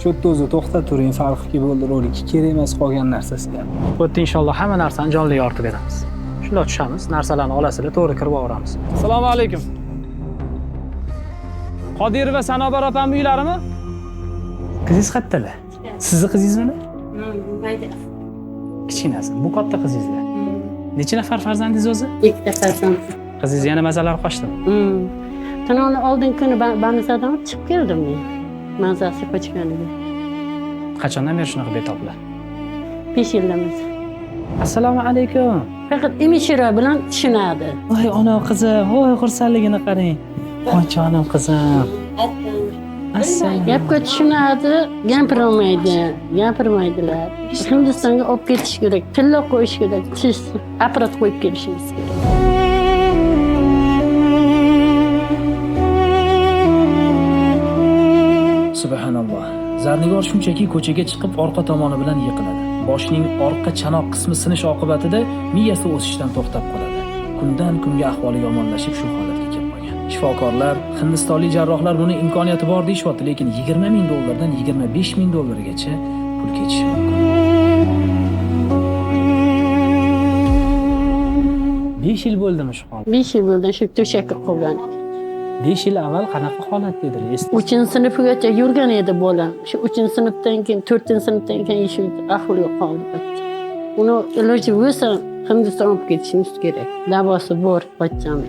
Shu yerda o'zi to'xtab turing, farqi bo'ldi rolikka kerak emas qolgan narsasiga. Bu yerda inshaalloh hamma narsani jonli yoritib beramiz. Shunda tushamiz, narsalarni olasizlar, to'g'ri kirib olamiz. Assalomu alaykum. Qodirova Sanobar opam uylarimi? Qizingiz qayerdalar? Sizni qizingizmi? Mayda. Kichkinasi. Bu katta qizingizlar. Necha nafar farzandingiz o'zi? Ikkita farzand. Qizingiz yana mazalar qochdimi? Tunni oldin kuni Banisadan chiqib keldim men. Mazasi qochganiga. Qachondan beri shunaqa betoblar? 5 yildan beri. Assalomu alaykum. Faqat emishira bilan tushunadi. Voy ona qizim, voy xursandligini qarang. Voy jonim qizim. Assalomu. Gapga tushunadi, gapirmaydilar. Hindistonga olib ketish kerak, tilla qo'yish kerak, siz apparat qo'yib kelishingiz kerak. Subhanalloh. Zarnigor shunchaki ko'chaga chiqib orqa tomoni bilan yiqiladi. Boshning orqa chanoq qismi sinish oqibatida miyasi o'sishdan to'xtab qoladi. Kundan kunga ahvoli yomonlashib shu holatga kelib qolgan. Shifokorlar, hindistonlik jarrohlar buni imkoniyati bor deyishyapti, lekin 20 ming dollardan 25 ming dollargacha pul ketishi mumkin. 5 yil bo'ldimi shu holat? 5 yil bo'ldi shu to'shakka qolgan. 5 yil avval qanaqa holat edilar? 3-sinfgacha yurgan edi bolam. Shu 3-sinfdan keyin 4-sinfdan keyin shu ahvolga qoldi. Uni iloji bo'lsa Hindistonga olib ketishimiz kerak. Davosi bor bachcham.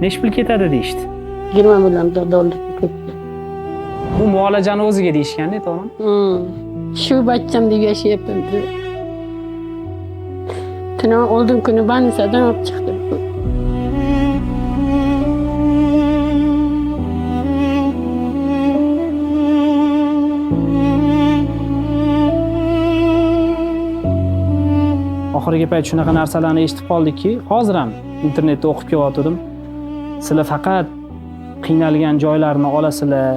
Necha pul ketadi deyishdi? 20 million dollar ketdi. Bu muolajani o'ziga deyishganda, to'g'rimi? Shu bachcham deb yashayapman. Tunni oldin kuni Banisadan olib chiqdim. Oxirgi payt shunaqa narsalarni eshitib qoldikki, hozir ham internetda o'qib kelayotgandim. Sizlar faqat qiynalgan joylarni olasizlar,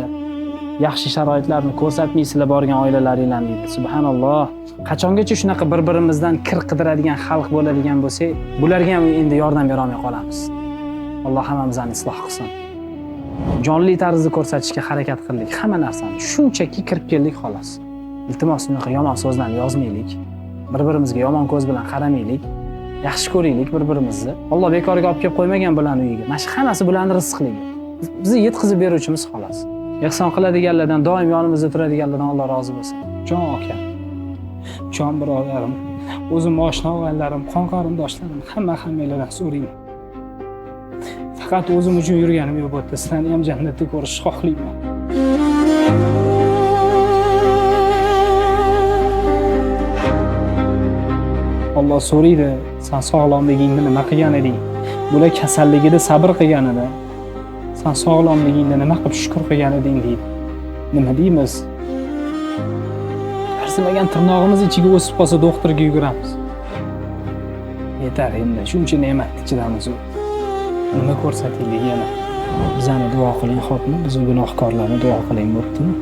yaxshi sharoitlarni ko'rsatmaysizlar borgan oilalaringlarni deydi. Subhanalloh. Qachongacha shunaqa bir-birimizdan kir qidiradigan xalq bo'ladigan bo'lsak, bularga ham endi yordam bera olmay qolamiz. Alloh hammamizni isloh qilsin. Jonli tarzda ko'rsatishga harakat qildik hamma narsani. Shunchaki kirib keldik xolos. Iltimos unaqa yomon so'zlarni yozmaylik. Bir-birimizga yomon ko'z bilan qaramaylik. Yaxshi ko'raylik bir-birimizni. Alloh bekorga olib kelib qo'ymagan bularni uyiga. Mana shu hammasi bularning rizqligi. Bizni yetkazib beruvchimiz xolos. Ehson qiladiganlardan, doim yonimizda turadiganlardan Alloh rozi bo'lsin. Jon aka, jon birodarim, o'zim oshna o'g'allarim, qon qarindoshlarim, hammalardan so'rayman. Faqat o'zim uchun yurganim yo'q bu yerda. Sizlarni ham jannatda ko'rishni xohlayman. Alloh so'raydi, sen sog'lomligingni nima qilgan eding? Bular kasalligida sabr qilgan edi. Sen sog'lomligingni nima qilib shukr qilgan eding deydi. Nima deymiz? Arzimagan tirnog'imiz ichiga o'sib qolsa doktorga yuguramiz. Yetar endi, shuncha ne'matni chidamiz. Nima ko'rsataylik yana? Bizani duo qiling, xo'pmi? Biz gunohkorlarni duo qiling, bo'ptimi?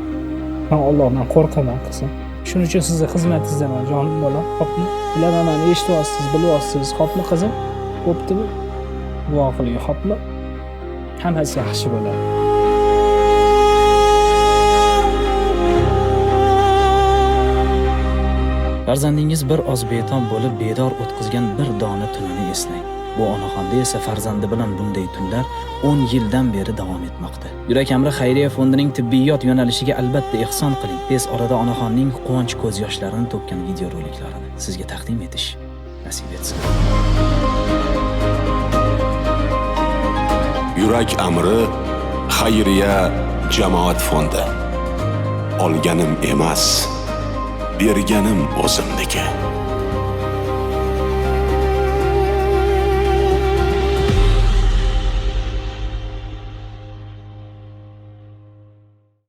Men Allohdan qo'rqaman qizim. Shuning uchun sizni xizmatingizdaman, jonim bolam, xo'pmi? Bilaman, eshityapsiz, bilyapsiz, xo'pmi qizim? Bo'ptimi? Duo qiling, xo'pmi? Hammasi yaxshi bo'ladi. Farzandingiz bir oz betob bo'lib bedor o'tkazgan bir dona tunini eslang. Bu onaxonda esa farzandi bilan bunday tunlar 10 yildan beri davom etmoqda. Yurak Amri xayriya fondining tibbiyot yo'nalishiga albatta ehson qiling. Tez orada onaxonning quvonch ko'z yoshlarini to'kkan video roliklarini sizga taqdim etish nasib etsin. Yurak Amri xayriya jamoat fondi. Olganim emas, berganim o'zimniki.